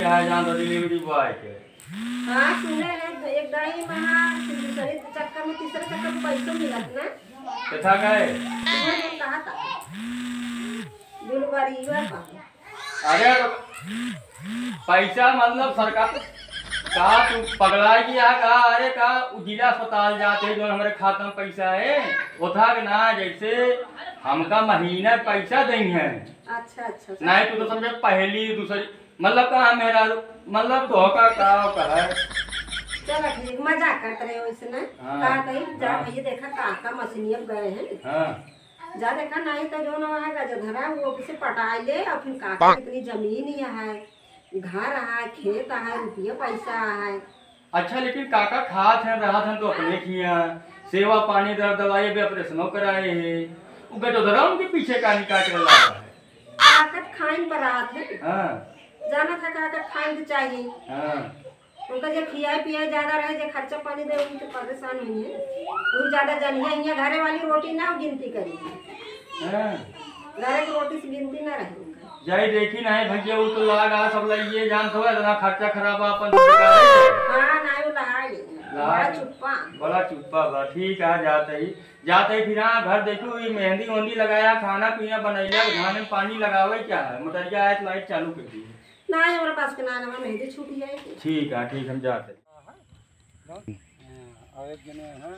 चाहे जान तो डिलीवरी बॉय के। हाँ सुने हैं एक दाई वहाँ दूसरे चक्कर में तीसरे चक्कर में पैसा मिलत ना कथा गए कहा था दिलवारी का। अरे पैसा मतलब सरकार कहा तू पगला गया कहा अरे कहा जिला अस्पताल जाते जो हमारे खाता में पैसा है वो था कि ना जैसे हमका महीना पैसा देंगे। अच्छा नहीं तो समझे पहली दूसरी मतलब कहा मेरा मतलब धोखा कहा है। चलो ठीक मजाक करते रहे वैसे ना कहा कहीं जा भैया देखा काका मशीनिया गए हैं। हाँ जा देखा नहीं तो जो ना है गजधरा वो किसे पटाई ले और फिर काका इतनी जमीन ही है घर है खेत है रुपया पैसा है। अच्छा लेकिन काका खात हैं रहा था तो अपने किया सेवा पानी दर दवाई भी ऑपरेशनों कराए है वो गजधरा उनके पीछे का निकाल कर ला रहा है। काकत खाइन पर रात है। हाँ जाना था काकत खाइन चाहिए। हाँ उनका जो खियाई पियाई ज्यादा रहे जो खर्चा पानी दे उनके परेशान हुई है वो ज्यादा जानिए यहाँ घरे वाली रोटी ना गिनती करी घरे की रोटी से गिनती ना रहे उनका जाई देखी नहीं भैया वो तो लगा सब ये जान थोड़ा इतना खर्चा खराब अपन हाँ ना वो बड़ा चुप्पा बा ठीक है जाते ही फिर हाँ घर देखो ये मेहंदी वहंदी लगाया खाना पीना बनैया धान में पानी लगावे क्या है मोटरिया आए तो लाइट चालू कर दी ना हमारे पास के ना मेहंदी छूट जाएगी। ठीक है ठीक हम जाते और एक जने हैं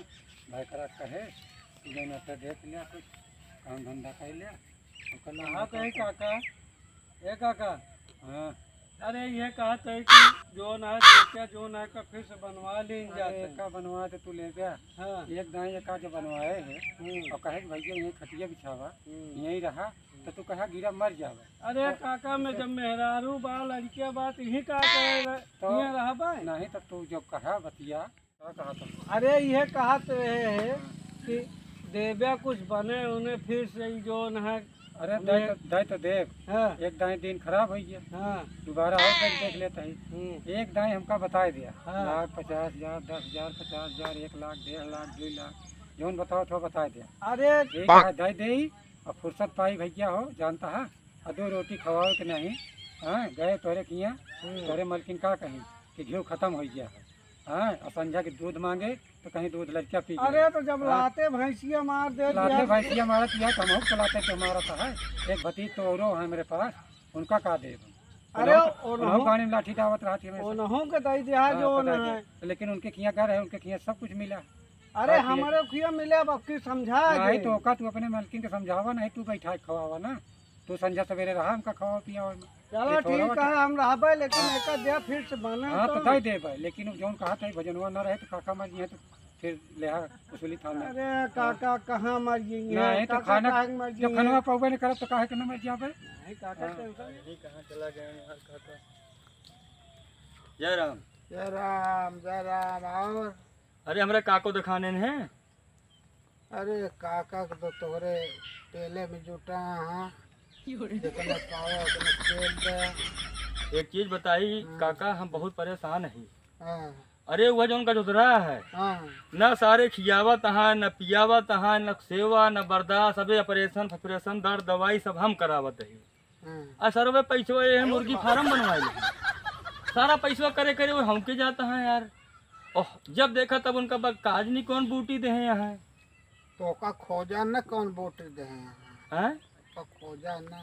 भाई करा कहे जने तो देख लिया कुछ काम धंधा कर लिया तो कल हाँ तो काका ए काका हाँ अरे ये कहा था कि जो ना देखा जो ना का फिर से बनवा ले जाते का बनवा तो तू ले गया। हाँ एक दाई एक जो बनवाए है और कहे भैया यही खटिया बिछावा यही रहा तो तू कहा गिरा मर जावा। अरे काका में जब मेहरारू बा लड़किया बात यही का कहे तो रहा बा नहीं तो तू जो कहा बतिया कहा था। अरे ये कहा तो है कि देव्या कुछ बने उन्हें फिर से जो है। अरे दाई तो देव हाँ एक दाई दिन खराब हो गया हाँ दोबारा और देख लेता है एक दाई हमका बता दिया हाँ। 1,50,000 10,000 50,000 1 लाख 1.5 लाख 2 लाख जो बताओ तो बता दिया। अरे ठीक है दाई दे और फुर्सत पाई भैया हो जानता है और 2 रोटी खवाओ कि नहीं। हाँ गए तोरे किया तोरे मलकिन का कहीं कि घी खत्म हो गया है। हाँ और संझा के दूध मांगे तो कहीं दूध लड़किया पी। अरे तो जब लाते भैंसिया मार दे लाते भैंसिया मारा दिया तो हम चलाते थे हमारा तो है एक भतीज तो औरो है मेरे पास उनका का दे। अरे पानी में लाठी दावत रहा थी के दई दिया जो है लेकिन उनके खिया घर है उनके खिया सब कुछ मिला। अरे हमारे खिया मिले बाकी समझा नहीं तो तू अपने मलकिन के समझावा नहीं तू बैठा खवावा ना तू संझा सवेरे रहा हमका खवा पिया। चलो ठीक है हम रहबे लेकिन एक दे फिर से बने। हाँ तो दे देबे लेकिन जौन कहा था भजनवा न रहे तो काका मर गए तो फिर लेहा उसूली थाना। अरे काका कहाँ मर गई नहीं तो खाना जो खाना पावे नहीं करब तो काहे के न मर जाबे। नहीं काका टेंशन नहीं कहाँ चला गया यार काका। जय राम जय राम जय राम। और अरे हमारे काको दिखाने हैं। अरे काका को तो तोरे तेले में जुटा हाँ एक चीज बताई काका हम बहुत परेशान हैं। हाँ अरे वह जो उनका जुतरा है न सारे खियावत है न पियावत है न सेवा न बर्दाश्त सबे ऑपरेशन फपरेशन दर्द दवाई सब हम करावत है। सर्वे पैसवा ये मुर्गी फार्म बनवाए सारा पैसवा करे करे वो हमके जाता है यार। ओह जब देखा तब उनका काज नहीं कौन बूटी दे यहाँ तो का खोजा न कौन बूटी दे हैं खोजा ना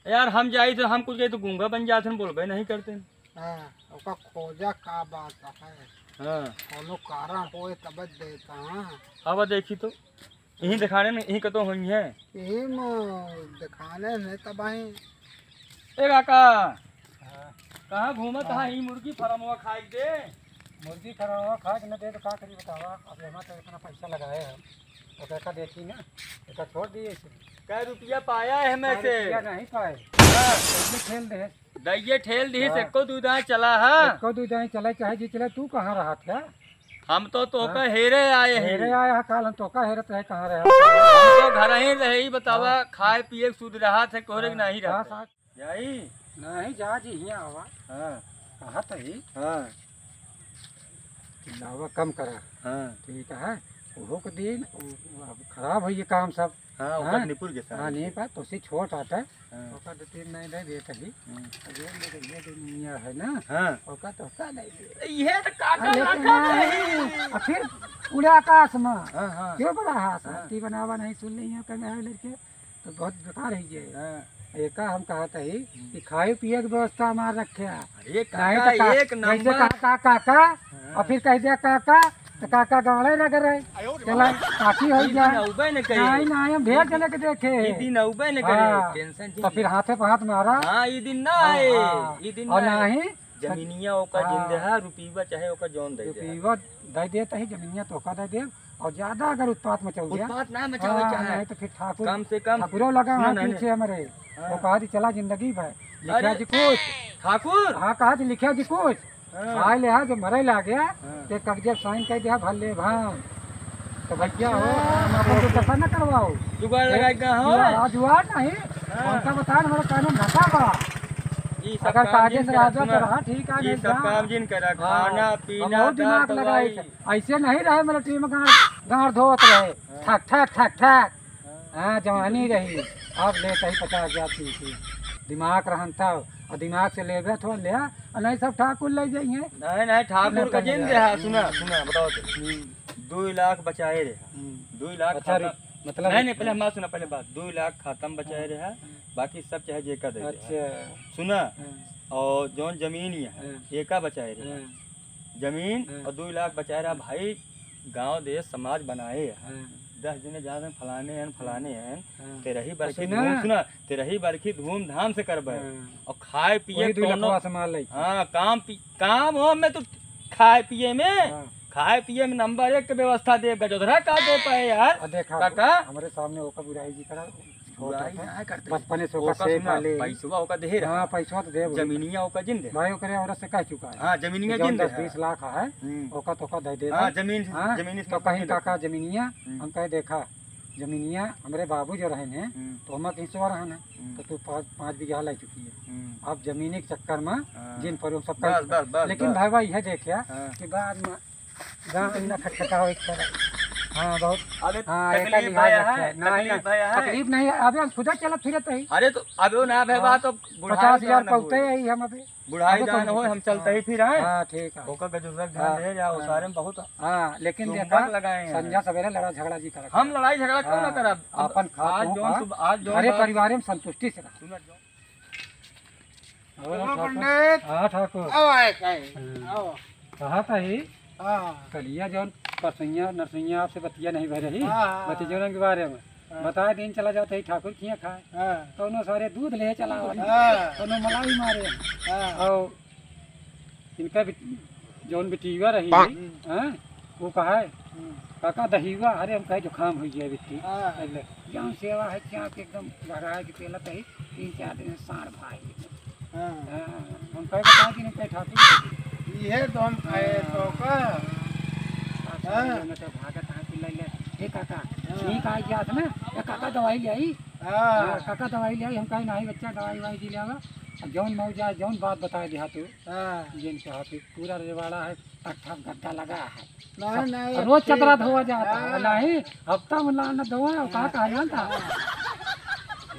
यार हम जाए तो हम कुछ गए तो गूंगा बन जाते बोलबे नहीं करते। हाँ खोजा का बात है। हाँ कोनो कारण होए तब देता। हाँ अब देखी तो यही दिखाने में यही कतो हुई है यही दिखाने में तब ए काका कहाँ घूमत है यही मुर्गी फार्म हुआ खाए दे मुर्गी फार्म खा के न दे तो का करी बतावा। अब हम तो इतना पैसा लगाए हैं तो कैसा देखी ना ऐसा छोड़ दिए कै रुपया पाया है हमें से नहीं पाए खेल दे दैये ठेल दी से को दूधा चला है को दूधा चला चाहे जी चला तू कहाँ रहा था। हम तो का हेरे आए हैं हेरे आया है काल हम तो का हेरत है कहाँ रहे हम तो घर ही रहे ही बतावा खाए पिए सूद रहा थे कोहरे नहीं रहा जाई नहीं जा जी यहाँ आवा। हाँ कहा तो ही हाँ लावा कम करा। हाँ ठीक है वो के दिन खराब हो ये काम सब। हाँ हाँ? ओकर निपुर के हाँ साथ नहीं पा तो सी छोट आता हाँ। ओका तो तीन नहीं दे दे कहीं ये दुनिया है ना हाँ ओका तो का नहीं दे ये तो काटा लेकिन रखा नहीं और फिर पूरे आकाश में हाँ हाँ क्यों बड़ा हाथ हाथी बनावा नहीं सुन ली है कहीं है लड़के तो बहुत बेकार है ये हाँ। एका हम कहते ही कि खाए पिए की व्यवस्था मार रखे अरे नहीं काका तो एक कैसे नंबर काका और फिर कह दिया काका तो काका गाड़े लग रहे चला काकी हो जाए नौबे ने नहीं कही नहीं हम भेज चले के देखे ई दिन नौबे ने हाँ। करे टेंशन तो फिर हाथे पे हाथ मारा हाँ ई दिन ना आए हाँ। ई दिन और ना आए। नहीं जमीनिया ओका हाँ। जिंदहा रुपीवा चाहे ओका जौन दे दे पीवा दे देता ही जमीनिया तो का दे दे और ज्यादा अगर उत्पात मचल गया उत्पात ना मचावे हाँ, चाहे नहीं तो फिर ठाकुर कम से कम ठाकुरों लगा सुनो हाँ ना, पीछे हमारे हाँ। वो कहा थी चला जिंदगी भर लिखा अरे। जी कुछ ठाकुर हाँ कहा थी लिखा जी कुछ हाँ। आए ले जो मरे ला गया हाँ। ते कब्जे साइन कर दिया भले भान तो भैया हो हम आपको तो दफा न करवाओ जुगाड़ लगाएगा हो जुआर नहीं कौन सा बता हमारा कानून घटा बा ई सब अगर काम काजे जिन से करा, राजा सुना, तो रहा ठीक है ये नहीं सब काम जिन करा खाना हाँ, पीना बहुत दिमाग दवा, लगाए दवाई। थे। ऐसे नहीं रहे मेरे टीम में गाँव धोत रहे ठक ठक ठक ठक हाँ जवानी रही अब लेते ही 50,000 थी दिमाग रहन था और दिमाग से ले गए थोड़ा लिया और नहीं सब ठाकुर ले जाइए नहीं नहीं ठाकुर का जिन रहा सुना सुना बताओ तो 2 लाख बचाए रहा 2 लाख अच्छा खाता- मतलब नहीं नहीं पहले हमारा सुना पहले बात 2 लाख खाता में बचाए रहा बाकी सब चाहे जेका दे दे अच्छा सुना और जौन जमीन है हाँ। एका बचाए रहा जमीन हाँ। और 2 लाख बचाए रहा भाई गांव देश समाज बनाए हैं हाँ, 10 दिन जहाँ फलाने हैं हाँ। तेरही बरखी लेकिन ना- धूम सुना तेरही बरखी धूमधाम से करबे हाँ। और खाए पिए वही 2 कोनो लाख संभाल ले हाँ काम हो में तो खाए पिए में हाँ। खाए पिए में नंबर 1 के व्यवस्था दे गजोधरा का दे पाए यार और देखा काका हमारे सामने ओका बुराई जी करा बुराई ना करते। बचपने से ओका ओका से सुना, पाले पैसवा ओका दे रहा हाँ पैसा तो दे जमीनिया ओका जिन दे भाई ओकरे औरत से कह चुका है हाँ जमीनिया कि जिन जौन दे 10-20 लाख है हम्म। ओका तो दे दे हाँ जमीन हाँ, जमीन तो कहीं काका जमीनिया हम्म। हम कहे देखा जमीनिया हमारे बाबू जो रहे हैं हम्म, तो हम हिस्सा रहन है हम्म, तो तू 5 बीघा ले चुकी है हम्म। अब जमीनी के चक्कर में हाँ। जिन पर सब बस बस बस लेकिन बस। भाई भाई यह देखिया हाँ। कि बाद में गाँव इतना खटखटा हो एक तरह हाँ बहुत अबे हाँ एक तकलीफ लिहाज भया रखे है नहीं तकलीफ भया है तकलीफ नहीं है अबे हम खुदा चलत फिरत है अरे तो अबे ना भैया तो 50,000 पहुँचते ही हम अभी बुढ़ाई अबे दान तो- हो हम चलते ही फिर आए हाँ ठीक है ओका का जरूरत ध्यान दे जाओ सारे में बहुत हाँ लेकिन चुंबक देखा लगाए हैं। संध्या सवेरे लड़ा झगड़ा जी करा हम लड़ाई झगड़ा क्यों ना हाँ, करब अपन खा आज पी जोन खा, सुबह आज जोन हरे बात- परिवार में संतुष्टि से रहा सुनत जो पंडित हाँ ठाकुर कहा था ही कलिया जौन परसैया नरसैया आपसे बतिया नहीं भर रही बतिजोरन के बारे में बताए दिन चला जाता है ठाकुर खिया खाए तो सारे दूध ले चला तो मलाई मारे और इनका जौन बिटिया रही हाँ, वो कहा है काका दहीवा अरे हम कहे जुकाम हो गया बिट्टी जौन सेवा है क्या के एकदम लगा के पेला कही 3-4 दिन साढ़ भाई हम कहे बता कि नहीं कहे ठाकुर ये तो हम खाए तो का भागत हाँ पिला ले ए काका ठीक आ गया था ना ए काका दवाई ले आई काका दवाई ले आई हम कहे नहीं बच्चा दवाई वाई दी ले आवा अब जौन मौजा जौन बात बताए दिया तू जिन कहा कि पूरा रेवाड़ा है ठक गड्ढा लगा है नहीं रोज चतरा धोआ जाता है नहीं हफ्ता में लाना धोआ कहाँ कहा जानता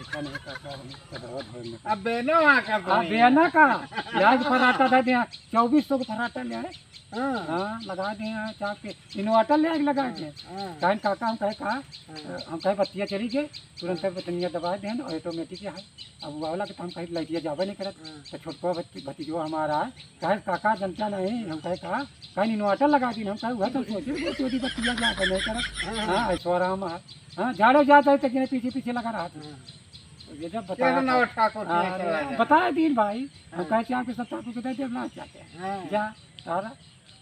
ऐसा नहीं काका चतरा धोने अब बेनो वहाँ का हाँ बेना का प्याज पराठा था दिया 2400 का पराठा ले आए हाँ लगा दिए हैं चाप के इन्वर्टर ले आके लगा दिए कहें काका हम कहे कहा हम कहे बत्तियाँ चली गई तुरंत बत्तियाँ दबा दें ऑटोमेटिक है अब वाला के तो हम कहीं लाइटिया जावे नहीं करत तो छोटका भतीजो हमारा है कहे काका जनता नहीं हम कहे कहा कहीं इन्वर्टर लगा दी हम कहे वह तो सोचे छोटी बत्तियाँ जाकर नहीं करत हाँ ऐश्वराम है हाँ झाड़ो जाता है तो पीछे पीछे लगा रहा था ये जब बताया दिन भाई हम कहे चाह के सब ठाकुर के दे ना चाहते हैं जा सारा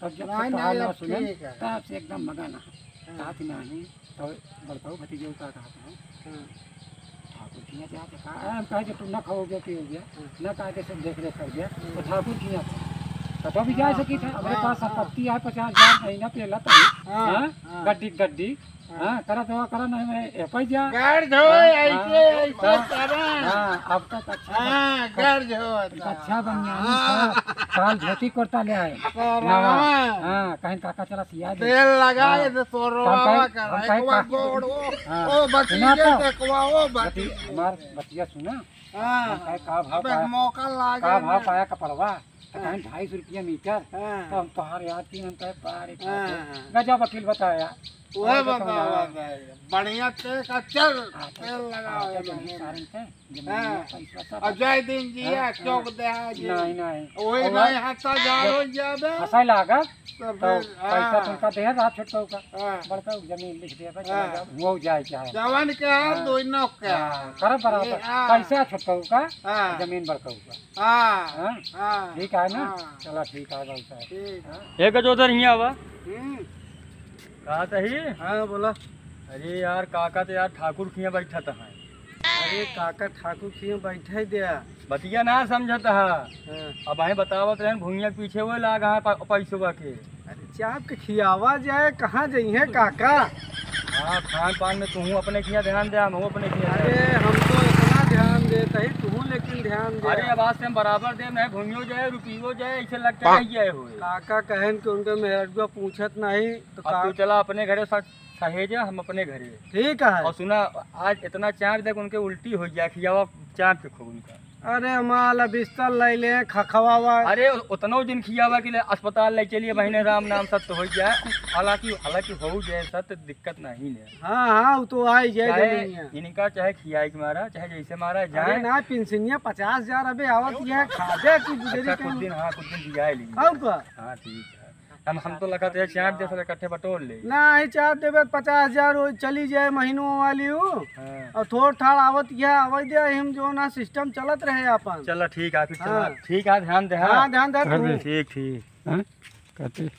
तब जब तक सुने तब से एकदम मगन है कहा कि नहीं तो बड़का भतीजे का कहा था ठाकुर किया जाते कहा हम कहे तुम न खाओगे पियोगे न कहा के सब देख रेख कर गया तो ठाकुर किया था तो भी जा सकी था हमारे पास संपत्ति है 50,000 महीना पहला तो गड्डी गड्डी हाँ करा तो करा नहीं मैं पैसा घर धो ऐसे ऐसे करा हाँ अब तक अच्छा घर धो अच्छा बनियानी था साल धोती कुर्ता ले आए नवा। हाँ कहीं काका चला सिया दे तेल लगाए तो तोरवा कर हम कहीं एकवा गोड़ ओ बतिया देखवा ओ बती हमार बतिया सुना। हां कहीं का भाव अबे पाया, मौका लागे का भाव पाया कपड़वा कहीं 250 रुपया मीटर। हां तो हम तोहार याद की हम कहे बारे हाँ। गजब वकील बताया। ओए बाबा बढ़िया ते का चल तेल लगाओ अजय दिन जिया चौक दे नहीं नहीं ओए नहीं हाथा जाओ जाबे हंसाई लागत तो तो पैसा तुमका दे रात छोटका का हां बड़का जमीन लिख दे बा वो जाए चाहे जवान के दो नो के कर बराबर पैसा छोटका का हां जमीन बड़का का। हां हां ठीक है ना। चलो ठीक है भाई साहब ठीक एक जो उधर हिया बा कहा तही। हां बोला। अरे यार काका तो यार ठाकुर खिया बैठा था। अरे काका ठाकुर खिया बैठे दिया बतिया ना समझत हा। हाँ। अब आए बतावत रहे भूइया के पीछे वो लाग हा पैसवा के। अरे चाप के खियावा जाए कहाँ जाइए काका। हाँ खान पान में तू अपने खिया ध्यान दे हम अपने खिया। अरे हम तो इतना ध्यान देते ही तू लेकिन ध्यान दे। अरे आवाज से हम बराबर दे मैं भूमियो जाए रुपयो जाए ऐसे लगता नहीं जाए हुए। काका कहन कि उनके मेहरबा पूछत नहीं तो अब तू चला अपने घरे सहेजा हम अपने घरे। ठीक है। और सुना आज इतना चाँप देख उनके उल्टी हो गया खियावा चाँप के खूब उनका। अरे हमारा बिस्तर ले ले खखवावा। अरे उतना दिन खियावा के लिए अस्पताल ले चलिए महीने राम नाम सत्य हो जाए। हालांकि हो जाए सत्य दिक्कत नहीं है। हाँ हाँ वो तो आई जाए इनका चाहे खियाई के मारा चाहे जैसे मारा जाए ना पेंशनिया 50,000 अबे आवत है खादे की अच्छा कुछ दिन दिया ली। हाँ ठीक है हम तो लगा थे चार दे सके इकट्ठे बटोर ले ना ही चार देवे 50,000 चली जाए महीनों वाली हो। और थोड़ थाड़ आवत गया आवत दे हम जो ना सिस्टम चलत रहे अपन। चलो ठीक है फिर हाँ। ठीक है ध्यान दे। हाँ ध्यान दे ठीक ठीक। कहते